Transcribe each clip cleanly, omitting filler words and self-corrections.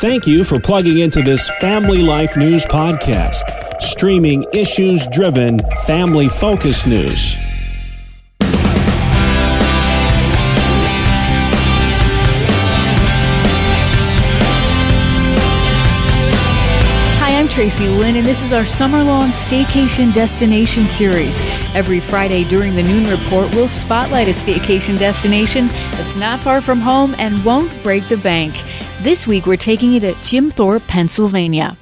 Thank you for plugging into this Family Life News podcast, streaming issues-driven, family-focused news. I'm Tracy Lynn, and this is our summer-long Staycation Destination series. Every Friday during the Noon Report, we'll spotlight a staycation destination that's not far from home and won't break the bank. This week, we're taking you to Jim Thorpe, Pennsylvania.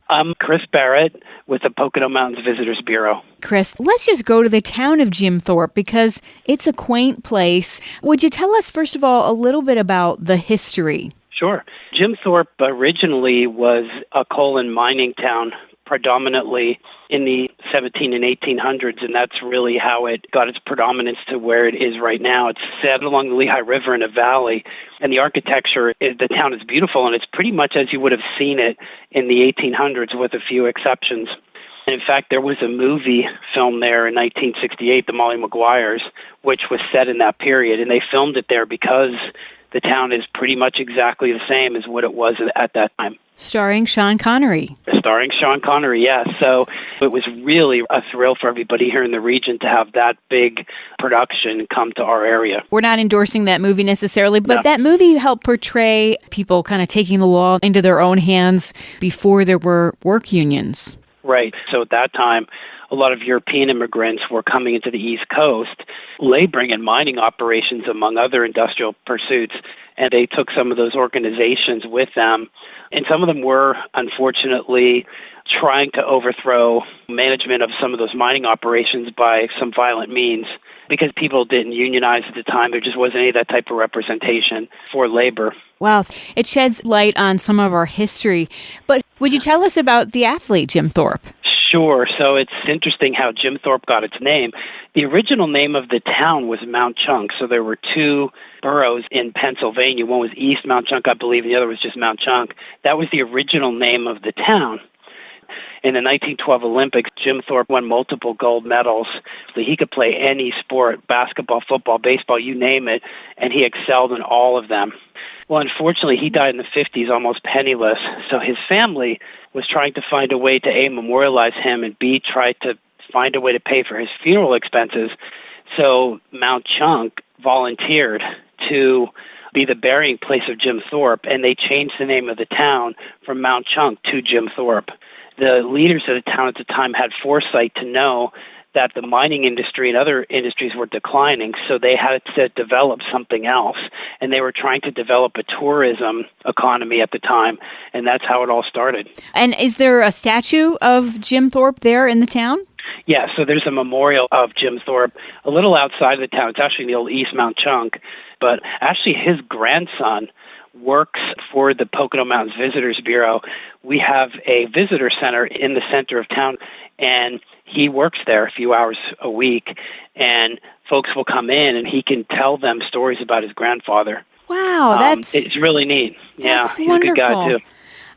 I'm Chris Barrett with the Pocono Mountains Visitors Bureau. Chris, let's just go to the town of Jim Thorpe because it's a quaint place. Would you tell us, first of all, a little bit about the history? Sure. Jim Thorpe originally was a coal and mining town, predominantly in the 17 and 1800s, and that's really how it got its predominance to where it is right now. It's set along the Lehigh River in a valley, and the architecture, the town is beautiful, and it's pretty much as you would have seen it in the 1800s with a few exceptions. And in fact, there was a movie filmed there in 1968, The Molly Maguires, which was set in that period, and they filmed it there because the town is pretty much exactly the same as what it was at that time. Starring Sean Connery. Starring Sean Connery, yes. So it was really a thrill for everybody here in the region to have that big production come to our area. We're not endorsing that movie necessarily, but No. That movie helped portray people kind of taking the law into their own hands before there were work unions. Right. So at that time, a lot of European immigrants were coming into the East Coast, laboring in mining operations, among other industrial pursuits, and they took some of those organizations with them. And some of them were, unfortunately, trying to overthrow management of some of those mining operations by some violent means. Because people didn't unionize at the time, there just wasn't any of that type of representation for labor. Wow, it sheds light on some of our history. But would you tell us about the athlete, Jim Thorpe? Sure. So it's interesting how Jim Thorpe got its name. The original name of the town was Mount Chunk. So there were two boroughs in Pennsylvania. One was East Mount Chunk, I believe, and the other was just Mount Chunk. That was the original name of the town. In the 1912 Olympics, Jim Thorpe won multiple gold medals. He could play any sport, basketball, football, baseball, you name it, and he excelled in all of them. Well, unfortunately, he died in the 50s almost penniless, so his family was trying to find a way to, A, memorialize him, and B, try to find a way to pay for his funeral expenses. So Mount Chunk volunteered to be the burying place of Jim Thorpe, and they changed the name of the town from Mount Chunk to Jim Thorpe. The leaders of the town at the time had foresight to know that the mining industry and other industries were declining, so they had to develop something else. And they were trying to develop a tourism economy at the time, and that's how it all started. And is there a statue of Jim Thorpe there in the town? Yeah, so there's a memorial of Jim Thorpe a little outside of the town. It's actually in the old East Mount Chunk, but actually his grandson works for the Pocono Mountains Visitors Bureau. We have a visitor center in the center of town, and he works there a few hours a week, and folks will come in, and he can tell them stories about his grandfather. Wow, it's really neat. Yeah, he's wonderful. A good guy, too.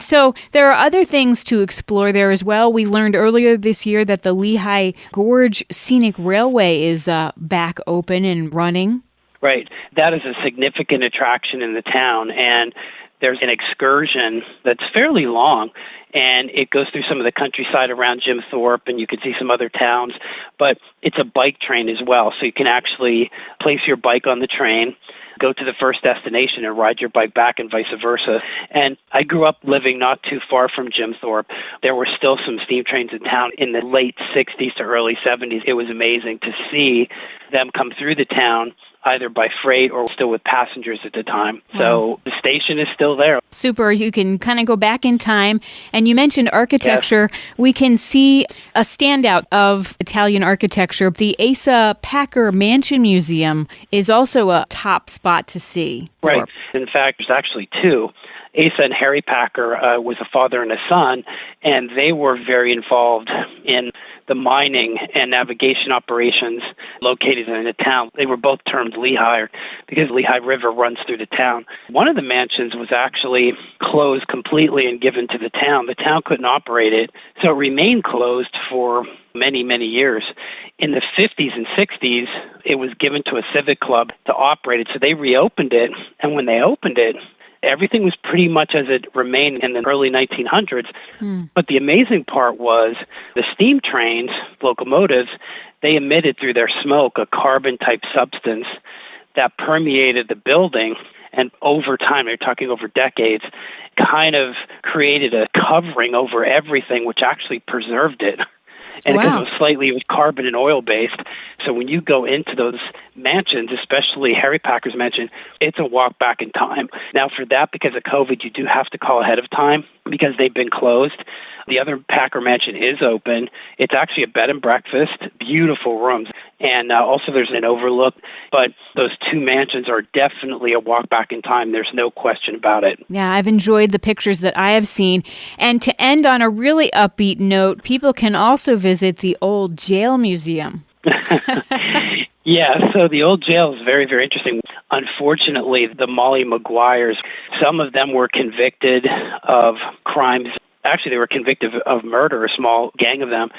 So there are other things to explore there as well. We learned earlier this year that the Lehigh Gorge Scenic Railway is back open and running. Right. That is a significant attraction in the town, and there's an excursion that's fairly long, and it goes through some of the countryside around Jim Thorpe, and you can see some other towns, but it's a bike train as well, so you can actually place your bike on the train, go to the first destination and ride your bike back and vice versa. And I grew up living not too far from Jim Thorpe. There were still some steam trains in town in the late 60s to early 70s. It was amazing to see them come through the town, either by freight or still with passengers at the time. So the station is still there. Super. You can kind of go back in time. And you mentioned architecture. Yes. We can see a standout of Italian architecture. The Asa Packer Mansion Museum is also a top spot to see. Right. In fact, there's actually two. Asa and Harry Packer was a father and a son, and they were very involved in the mining and navigation operations located in the town. They were both termed Lehigh because the Lehigh River runs through the town. One of the mansions was actually closed completely and given to the town. The town couldn't operate it, so it remained closed for many, many years. In the 50s and 60s, it was given to a civic club to operate it, so they reopened it, and when they opened it, Everything was pretty much as it remained in the early 1900s. But the amazing part was the steam trains, locomotives, they emitted through their smoke a carbon-type substance that permeated the building. And over time, they're talking over decades, kind of created a covering over everything, which actually preserved it. And because it was carbon and oil based. So when you go into those mansions, especially Harry Packer's mansion, it's a walk back in time. Now for that, because of COVID, you do have to call ahead of time because they've been closed. The other Packer mansion is open. It's actually a bed and breakfast, beautiful rooms. And also there's an overlook. But those two mansions are definitely a walk back in time. There's no question about it. Yeah, I've enjoyed the pictures that I have seen. And to end on a really upbeat note, people can also visit the Old Jail Museum. Yeah, so the old jail is very, very interesting. Unfortunately, the Molly Maguires, some of them were convicted of crimes. Actually, they were convicted of murder, a small gang of them.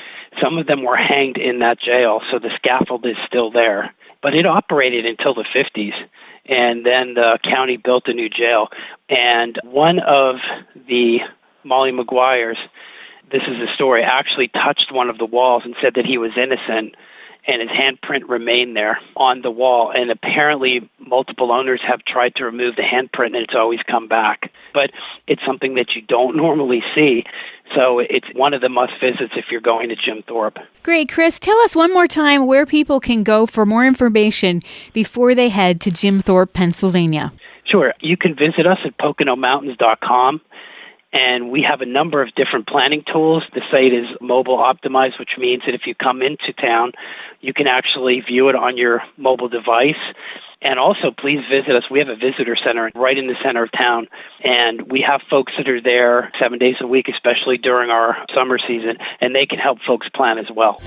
Some of them were hanged in that jail, so the scaffold is still there. But it operated until the 50s, and then the county built a new jail. And one of the Molly Maguires, this is the story, actually touched one of the walls and said that he was innocent, and his handprint remained there on the wall. And apparently multiple owners have tried to remove the handprint, and it's always come back. But it's something that you don't normally see. So it's one of the must-visits if you're going to Jim Thorpe. Great. Chris, tell us one more time where people can go for more information before they head to Jim Thorpe, Pennsylvania. Sure. You can visit us at PoconoMountains.com. And we have a number of different planning tools. The site is mobile optimized, which means that if you come into town, you can actually view it on your mobile device. And also, please visit us. We have a visitor center right in the center of town. And we have folks that are there 7 days a week, especially during our summer season. And they can help folks plan as well.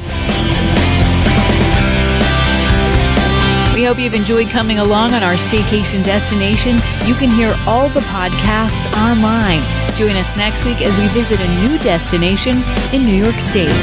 We hope you've enjoyed coming along on our staycation destination. You can hear all the podcasts online. Join us next week as we visit a new destination in New York State.